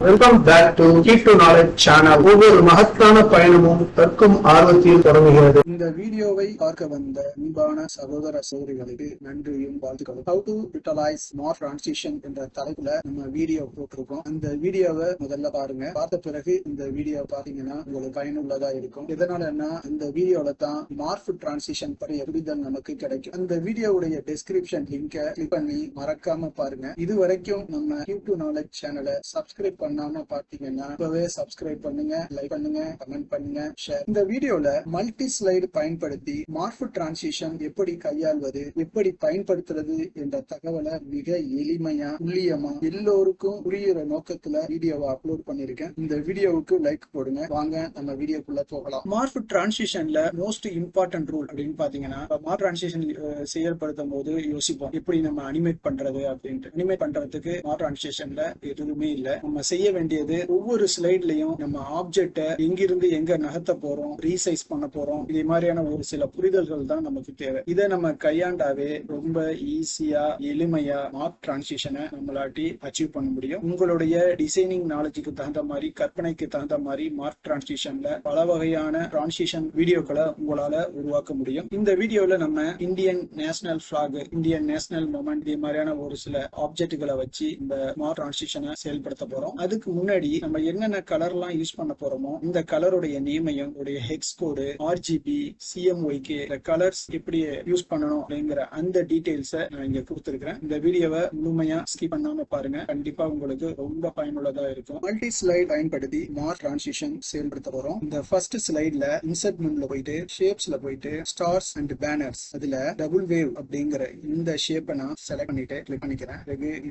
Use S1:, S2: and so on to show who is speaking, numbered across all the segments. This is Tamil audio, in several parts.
S1: Welcome back to keep to knowledge channel. ஒவ்வொரு மகத்தான பயணமும் கற்கும் ஆர்வத்தில் தொடங்குகிறது.
S2: இந்த வீடியோவை பார்க்க வந்த அன்பான சகோதர சகோதரிகளுக்கு நன்றியும் வாழ்த்துக்களும். How to utilize Morph transition என்ற தலைப்புல நம்ம வீடியோ போட்டிருக்கோம். அந்த வீடியோவை முதல்ல பாருங்க. பார்த்த பிறகு இந்த வீடியோ பாத்தீங்கன்னா உங்களுக்கு பயனுள்ளதா இருக்கும். எதனாலன்னா இந்த வீடியோல தான் மார்ஃப் டிரான்சிஷன் பற்றிய புரிதல் நமக்கு கிடைக்கும். அந்த வீடியோவுடைய டிஸ்கிரிப்ஷன் லிங்கை கிளிக் பண்ணி மறக்காம பாருங்க. இது வரைக்கும் நம்ம கீப் டு நாலேஜ் சேனலை சப்ஸ்கிரைப் பண்ணாம பாத்தீங்கன்னா இப்பவே சப்ஸ்கிரைப் பண்ணுங்க, லைக் பண்ணுங்க, கமெண்ட் பண்ணுங்க, ஷேர். இந்த வீடியோல மல்டி ஸ்லைடு பயன்படுத்தி மார்ஃப் டிரான்சிஷன் எப்படி கையாள்வது, எப்படி பயன்படுத்துறது என்ற தகவலை மிக எளிமையா துல்லியமா எல்லோருக்கும் புரியுற நோக்கத்துல வீடியோவை அப்லோட் பண்ணிருக்கேன். இந்த வீடியோவுக்கு லைக் போடுங்க. வாங்க நம்ம வீடியோக்குள்ள போகலாம். மார்ஃப் டிரான்சிஷன்ல மோஸ்ட் இம்பார்ட்டன்ட் ரூல் அப்படின்னு பாத்தீங்கன்னா, மார்ஃப் டிரான்சிஷன் செயல்படுத்தும் போது யோசிப்போம் எப்படி நம்ம அனிமேட் பண்றது அப்படின்ட்டு. அனிமேட் பண்றதுக்கு மார்ஃப் டிரான்சிஷன்ல எதுவுமே இல்ல. நம்ம செய்ய வேண்டியது ஒவ்வொரு ஸ்லைட்லயும் நம்ம ஆப்ஜெக்ட எங்கிருந்து எங்க நகர்த்த போறோம், ரீசைஸ் பண்ண போறோம், இது மாதிரியான ஒரு சில புரிதல்கள் தான் நமக்கு தேவை. இதை நம்ம கையாண்டாவே ரொம்ப ஈஸியா எளிமையா மார்க் டிரான்சிஷனை நம்மளாட்டி அச்சீவ் பண்ண முடியும். உங்களுடைய டிசைனிங் நாலேஜுக்கு தகுந்த மாதிரி, கற்பனைக்கு தகுந்த மாதிரி மார்க் டிரான்சிஷன்ல பல வகையான டிரான்சிஷன் வீடியோக்களை உங்களால உருவாக்க முடியும். இந்த வீடியோல நம்ம Indian national flag, Indian national moment, இது மாதிரியான ஒரு சில ஆப்ஜெக்ட்களை வச்சு இந்த மார்க் டிரான்சிஷனை செயல்படுத்த போறோம். அதுக்கு முன்னாடி நம்ம என்னென்ன கலர்லாம் யூஸ் பண்ண போறோமோ இந்த கலருடைய நேமையும், ஹெக்ஸ் கோடு, ஆர்ஜிபி, சிஎம்ஒய்கே, கலர்ஸ் எப்படி யூஸ் பண்ணணும் அப்படிங்கிற அந்த டீடைல்ஸை நான் இங்க கொடுத்திருக்கிறேன். இந்த வீடியோவை முழுமையா ஸ்கிப் பண்ணாம பாருங்க. கண்டிப்பா உங்களுக்கு ரொம்ப பயனுள்ளதா இருக்கும். மல்டி ஸ்லைட் பயன்படுத்தி மார்க் டிரான்சிஷன் செயல்படுத்த போறோம். இந்த ஃபர்ஸ்ட் ஸ்லைட்ல இன்சர்ட் மெனுல போயிட்டு ஷேப்ஸ்ல போயிட்டு ஸ்டார்ஸ் அண்ட் பேனர்ஸ், அதுல டபுள் வேவ் அப்படிங்கிற இந்த ஷேப்பை நான் செலக்ட் பண்ணிட்டு கிளிக் பண்ணிக்கிறேன்.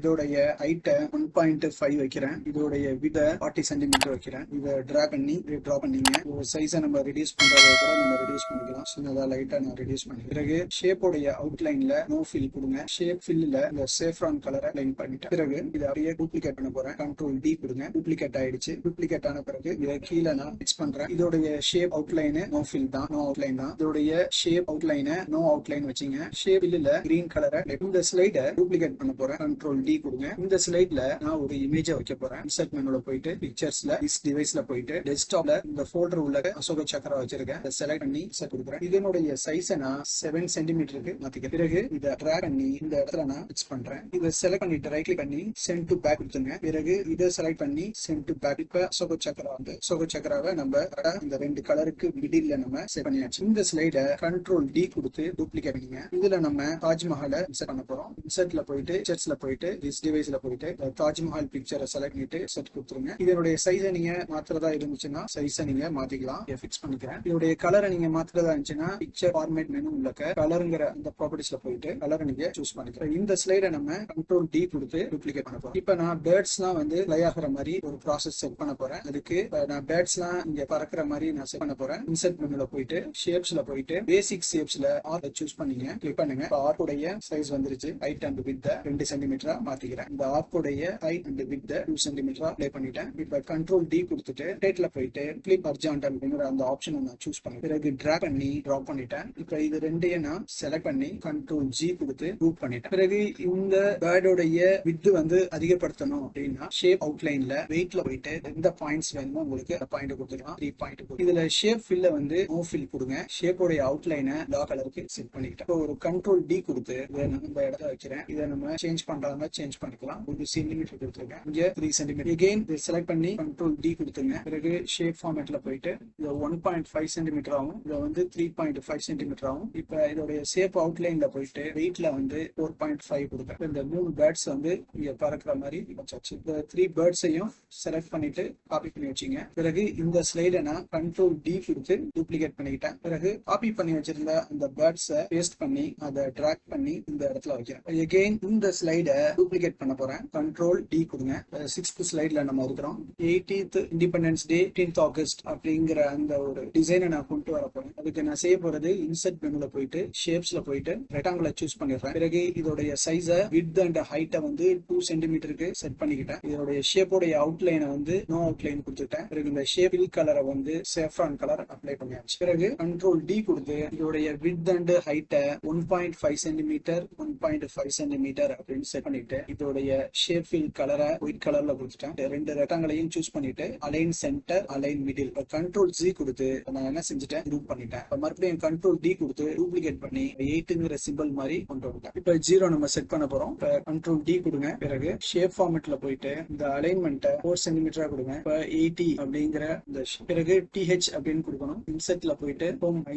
S2: இதோடைய ஹைட்டை 1.5 வைக்கிறேன். இதோடைய விட 40 சென்டிமீட்டர் வைக்கிறேன். இதை டிரா பண்ணி டிரா பண்ணிங்க. ஒரு சைஸை நம்ம ரெடியூஸ் பண்றதை கூட நம்ம ரெடியூஸ் பண்ணிக்கலாம். சின்னதா லைட்டா நான் ரெடியூஸ் பண்ணி பிறகு ஷேப்போடைய அவுட்லைன்ல நோ ஃபில் கொடுங்க. ஷேப் ஃபில்ல இந்த சேஃப்ரான் கலரை லைன் பண்ணிட்டேன். பிறகு இதை அப்படியே டூப்ளிகேட் பண்ண போறேன். கண்ட்ரோல் டி கொடுங்க. டூப்ளிகேட் ஆயிடுச்சு. டூப்ளிகேட் ஆன பிறகு இதை கீழே நான் பிக்ஸ் பண்றேன். இதோடைய ஷேப் அவுட்லைன் நோ ஃபில் தான், நோ அவுட்லைன் தான். இதோடைய ஷேப் அவுட்லைனை நோ அவுட்லைன் வச்சுங்க. ஷேப் ஃபில்ல கிரீன் கலரை இந்த ஸ்லைடை டூப்ளிகேட் பண்ண போறேன். கண்ட்ரோல் டி கொடுங்க. இந்த ஸ்லைட்ல நான் ஒரு இமேஜை வைக்க போறேன். இன்சர்ட் மெனுல போயிட்டு பிக்சர்ஸ்ல திஸ் டிவைஸ்ல போயிட்டு டெஸ்க்டாப்ல இந்த ஃபோல்டர் உள்ள அசோக சக்கரா வச்சிருக்கேன். இதை செலக்ட் பண்ணி செட் கொடுக்குறேன். இதனுடைய சைஸை நான் 7 சென்டிமீட்டருக்கு மாத்திக்கிறேன். பிறகு இதை டிராக் பண்ணி இந்த இடத்துல நான் பிக்ஸ் பண்றேன். இதை செலக்ட் பண்ணிட்டு ரைட் கிளிக் பண்ணி சென்ட் டு பேக் கொடுத்துங்க. பிறகு இதை செலக்ட் பண்ணி சென்ட் டு பேக். இப்ப அசோக சக்கரா வந்து அசோக சக்கராவை நம்ம இந்த ரெண்டு கலருக்கு மிடில்ல நம்ம செட் பண்ணியாச்சு. இந்த ஸ்லைட கண்ட்ரோல் டி கொடுத்து டூப்ளிகேட் பண்ணிங்க. இதுல நம்ம தாஜ்மஹாலை இன்சர்ட் பண்ண போறோம். இன்சர்ட்ல போயிட்டு பிக்சர்ஸ்ல போயிட்டு திஸ் டிவைஸ்ல போயிட்டு தாஜ்மஹால் பிக்சரை செலக்ட் பண்ணிட்டு செட் கொடுத்துருங்க. இதனுடைய சைஸை நீங்க மாத்துறதா இருந்துச்சுன்னா சைஸை நீங்க மாத்திக்கலாம். ஃபிக்ஸ் பண்ணிக்கிறேன். இதோடைய கலரை நீங்க மாத்துறதா இருந்துச்சுன்னா பிக்சர் ஃபார்மேட் மெனு உள்ள கலருங்கிற அந்த ப்ராப்பர்ட்டிஸ்ல போயிட்டு கலரை நீங்க சூஸ் பண்ணிக்கிறேன். இந்த ஸ்லைடை நம்ம கண்ட்ரோல் டி கொடுத்து டூப்ளிகேட் பண்ண போறோம். இப்ப நான் பேர்ட்ஸ்லாம் வந்து ஃப்ளை ஆகிற மாதிரி ஒரு ப்ராசஸ் செட் பண்ண போறேன். அதுக்கு நான் பேர்ட்ஸ்லாம் இங்க பறக்கிற மாதிரி நான் செட் பண்ண போறேன். இன்சர்ட் மெனுல போயிட்டு ஷேப்ஸ்ல போயிட்டு பேசிக் ஷேப்ஸ்ல ஆர் சூஸ் பண்ணீங்க. கிளிக் பண்ணுங்க. ஆர்க்குடைய சைஸ் வந்துருச்சு. ஹைட் அண்ட் வித் 2 சென்டிமீட்டரா மாத்திக்கிறேன். இந்த ஆர்க்குடைய ஹைட் அண்ட் வித் 2 சென்டிமீட்டரா அப்ளை பண்ணிட்டேன். இப்ப கண்ட்ரோல் டி கொடுத்துட்டு டேட்ல போயிட்டு கிளிப் ஹாரிசான்டல் அப்படிங்கிற அந்த ஆப்ஷனை நான் சூஸ் பண்ணி பிறகு டிராக் பண்ணி டிராப் பண்ணிட்டேன். இப்ப இது ரெண்டையும் நான் செலக்ட் பண்ணி கண்ட்ரோல் ஜி கொடுத்து குரூப் பண்ணிட்டேன். பிறகு இந்த பேர்டோடைய வித் வந்து அதிகப்படுத்தணும் அப்படின்னா ஷேப் அவுட்லைன்ல வெயிட்ல போயிட்டு எந்த பாயிண்ட்ஸ் வேணுமோ உங்களுக்கு அந்த பாயிண்ட் கொடுத்துக்கலாம். 3 பாயிண்ட். இதுல ஷேப் ஃபில்ல வந்து நோ ஃபில் கொடுங்க. ஷேப்போடைய அவுட்லைனை டார்க் கலருக்கு செட் பண்ணிக்கிட்டேன். இப்போ ஒரு கண்ட்ரோல் டி கொடுத்து இதை நம்ம இடத்துல வைக்கிறேன். இதை நம்ம சேஞ்ச் பண்றாங்க, சேஞ்ச் பண்ணிக்கலாம். 1 சென்டிமீட்டர் கொடுத்துருக்கேன். இங்க 3 சென்டிமீட்டர். அகைன் செலக்ட் பண்ணி கண்ட்ரோல் டி கொடுத்துங்க. பிறகு ஷேப் ஃபார்மேட்ல போயிட்டு இது 1.5 சென்டிமீட்டர் ஆகும். இது வந்து 3.5 சென்டிமீட்டர் ஆகும். இப்ப இதோடைய ஷேப் அவுட்லைன்ல போயிட்டு வெயிட்ல வந்து 4.5 கொடுப்பேன். இந்த 3 பேர்ட்ஸ் வந்து இங்க பறக்கிற மாதிரி வச்சாச்சு. இந்த 3 பேர்ட்ஸையும் செலக்ட் பண்ணிட்டு காப்பி பண்ணி வச்சுங்க. பிறகு இந்த ஸ்லைடை நான் கண்ட்ரோல் டி கொடுத்து டூப்ளிகேட் பண்ணிக்கிட்டேன். பிறகு காப்பி பண்ணி வச்சிருந்த அந்த பேர்ட்ஸை பேஸ்ட் பண்ணி அதை டிராக் பண்ணி இந்த இடத்துல வைக்கிறேன். அகைன் இந்த ஸ்லைடை டூப்ளிகேட் பண்ண போறேன். கண்ட்ரோல் டி கொடுங்க. 6th ஸ்லைட்ல நம்ம இருக்கிறோம். 18th independence day 15th August அப்படிங்கிற அந்த ஒரு டிசைனை நான் கொண்டு வர போறேன். அதுக்கு நான் செய்ய போறது இன்சர்ட் மெனுல போயிட்டு ஷேப்ஸ்ல போயிட்டு ரெக்டாங்கிளை சூஸ் பண்ணிடுறேன். பிறகு இதோடைய சைஸை விட்த் அண்ட் ஹைட்டை வந்து 2 சென்டிமீட்டருக்கு செட் பண்ணிக்கிட்டேன். இதோடைய ஷேப்போடைய அவுட்லைனை வந்து நோ அவுட்லைன் கொடுத்துட்டேன். பிறகு இந்த ஷேப் கலரை வந்து சேஃப்ரான் கலர் அப்ளை பண்ணியாச்சு. பிறகு கண்ட்ரோல் டி கொடுத்து இதோடைய விட்த் அண்ட் ஹைட்டை 1.5 சென்டிமீட்டர் 1.5 சென்டிமீட்டர் அப்படின்னு செட் பண்ணிட்டு இதோடைய ஷேப் கலரை ஒயிட் கலர்ல கொடுத்துட்டேன். வச்சுட்டேன். ரெண்டு ரெக்டாங்கிளையும் சூஸ் பண்ணிட்டு align center, align middle, control G கொடுத்து நான் என்ன செஞ்சுட்டேன், குரூப் பண்ணிட்டேன். மறுபடியும் கண்ட்ரோல் டி கொடுத்து டூப்ளிகேட் பண்ணி 8ங்கிற சிம்பிள் மாதிரி கொண்டு வந்துட்டேன். இப்ப 0 நம்ம செட் பண்ண போறோம். கண்ட்ரோல் டி கொடுங்க. பிறகு ஷேப் ஃபார்மேட்ல போயிட்டு இந்த அலைன்மெண்ட்டை 4 சென்டிமீட்டரா கொடுங்க. இப்ப 80 அப்படிங்கிற இந்த பிறகு TH அப்படின்னு கொடுக்கணும். இன்செர்ட்ல போயிட்டு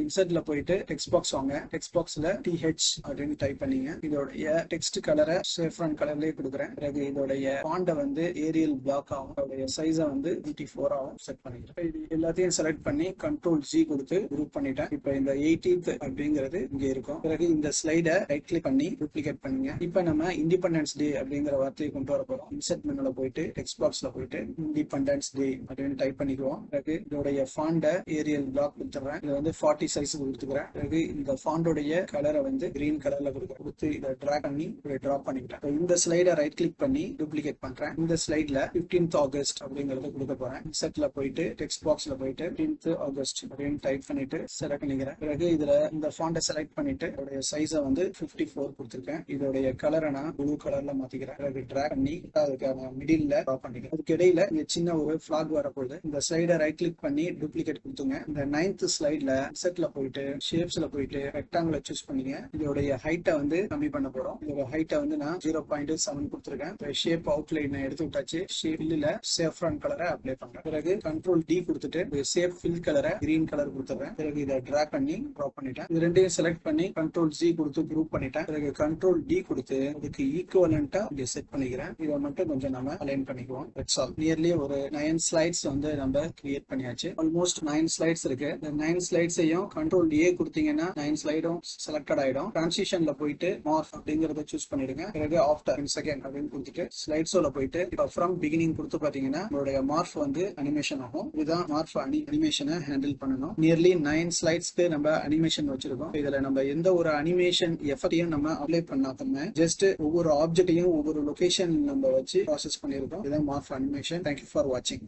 S2: இன்செர்ட்ல போயிட்டு டெக்ஸ்ட் பாக்ஸ் வாங்க. டெக்ஸ்ட் பாக்ஸ்ல TH அப்படின்னு டைப் பண்ணீங்க. இதோடைய டெக்ஸ்ட் கலரை சேஃப்ரான் கலர்லயே கொடுக்குறேன். பிறகு இதோடைய ஃபாண்ட வந்து ஏரியல் பிளாக் ஆகும். இதோடைய சைஸ வந்து 24 ஆகும் செட் பண்ணிக்கிறேன். இது எல்லாத்தையும் செலக்ட் பண்ணி கண்ட்ரோல் ஜி கொடுத்து குரூப் பண்ணிட்டேன். இப்ப இந்த 80th அப்படிங்கிறது இங்க இருக்கும். பிறகு இந்த ஸ்லைடை ரைட் கிளிக் பண்ணி டூப்ளிகேட் பண்ணுங்க. இப்ப நம்ம இண்டிபெண்டன்ஸ் டே அப்படிங்கிற வார்த்தையை கொண்டு வர போறோம். இன்செர்ட் மெனுல போயிட்டு டெக்ஸ்ட் பாக்ஸ்ல போயிட்டு இண்டிபெண்டன்ஸ் டே அப்படின்னு டைப் பண்ணிக்குவோம். பிறகு இதோடைய ஃபாண்ட ஏரியல் பிளாக் கொடுத்துறேன். இது வந்து 40 சைஸ் கொடுத்துக்கிறேன். பிறகு இந்த ஃபாண்டோடைய கலரை வந்து கிரீன் கலர்ல கொடுத்து இதை டிராக் பண்ணி டிராப் பண்ணிக்கிட்டேன். இந்த ஸ்லைடை ரைட் கிளிக் பண்ணி டூப்ளிகேட் பண்றேன். இந்த ஸ்லைட்ல 15th ஆகஸ்ட் அப்படிங்கறத கொடுக்க போறேன். இன்செர்ட்ல போயிட்டு டெக்ஸ்ட் பாக்ஸ்ல போயிட்டு 15th ஆகஸ்ட் அப்படின்னு டைப் பண்ணிட்டு செலக்ட் பண்ணிக்கிறேன். பிறகு இதுல இந்த ஃபாண்ட செலக்ட் பண்ணிட்டு இதோடைய சைஸ வந்து 54 கொடுத்துருக்கேன். இதோடைய கலரை நான் ப்ளூ கலர்ல மாத்திக்கிறேன். பிறகு டிராக் பண்ணி அதுக்கான மிடில்ல டிராப் பண்ணிக்கிறேன். அதுக்கு இடையில இங்க சின்ன ஒரு ஃபிளாக் வரப்போகுது. இந்த ஸ்லைடை ரைட் கிளிக் பண்ணி டூப்ளிகேட் கொடுத்துங்க. இந்த 9th ஸ்லைட்ல இன்செர்ட்ல போயிட்டு ஷேப்ஸ்ல போயிட்டு ரெக்டாங்கிள் சூஸ் பண்ணீங்க. இதோடைய ஹைட்டை வந்து கம்மி பண்ண போறோம். இதோட ஹைட்டை வந்து நான் 0.7 கொடுத்துருக்கேன். ஷேப் அவுட்லைன் எடுத்து விட்டாச்சு. ஷேப் ஃபில்ல சேஃப்ரான் கலரை அப்ளை பண்றேன். பிறகு கண்ட்ரோல் டி கொடுத்துட்டு ஷேப் ஃபில் கலரை கிரீன் கலர் கொடுத்துறேன். பிறகு இதை டிராக் பண்ணி டிராப் பண்ணிட்டேன். இது ரெண்டையும் செலக்ட் பண்ணி கண்ட்ரோல் ஜி கொடுத்து குரூப் பண்ணிட்டேன். பிறகு கண்ட்ரோல் டி கொடுத்து அதுக்கு ஈக்குவலண்டா இங்க செட் பண்ணிக்கிறேன். இதை மட்டும் கொஞ்சம் நம்ம அலைன் பண்ணிக்குவோம். That's all. நியர்லி ஒரு 9 ஸ்லைட்ஸ் வந்து நம்ம கிரியேட் பண்ணியாச்சு. ஆல்மோஸ்ட் 9 ஸ்லைட்ஸ் இருக்கு. இந்த 9 ஸ்லைட்ஸையும் கண்ட்ரோல் ஏ கொடுத்தீங்கன்னா 9 ஸ்லைடும் செலக்டட் ஆயிடும். டிரான்சிஷன்ல போயிட்டு மார்ஃப் அப்படிங்கறத சூஸ் பண்ணிடுங்க. பிறகு ஆஃப்டர் செகண்ட் அப்படின்னு கொடுத்துட்டு ஸ்லைட்ஸோல போயிட்டு இப்போ ஃப்ரம் பிகினிங் கொடுத்து பாத்தீங்கன்னா உங்களுடைய மார்ஃப் வந்து அனிமேஷன் ஆகும். இதுதான் மார்ஃப் அனிமேஷனை ஹேண்டில் பண்ணணும். நியர்லி 9 ஸ்லைட்ஸ்க்கு நம்ம அனிமேஷன் வச்சிருக்கோம். இதுல நம்ம எந்த ஒரு அனிமேஷன் எஃபெக்டையும் நம்ம அப்ளை பண்ணாம ஜஸ்ட் ஒவ்வொரு ஆப்ஜெக்டையும் ஒவ்வொரு லொகேஷன் நம்ம வச்சு ப்ராசஸ் பண்ணிருக்கோம். இதுதான் மார்ஃப் அனிமேஷன். தேங்க்யூ ஃபார் வாட்சிங்.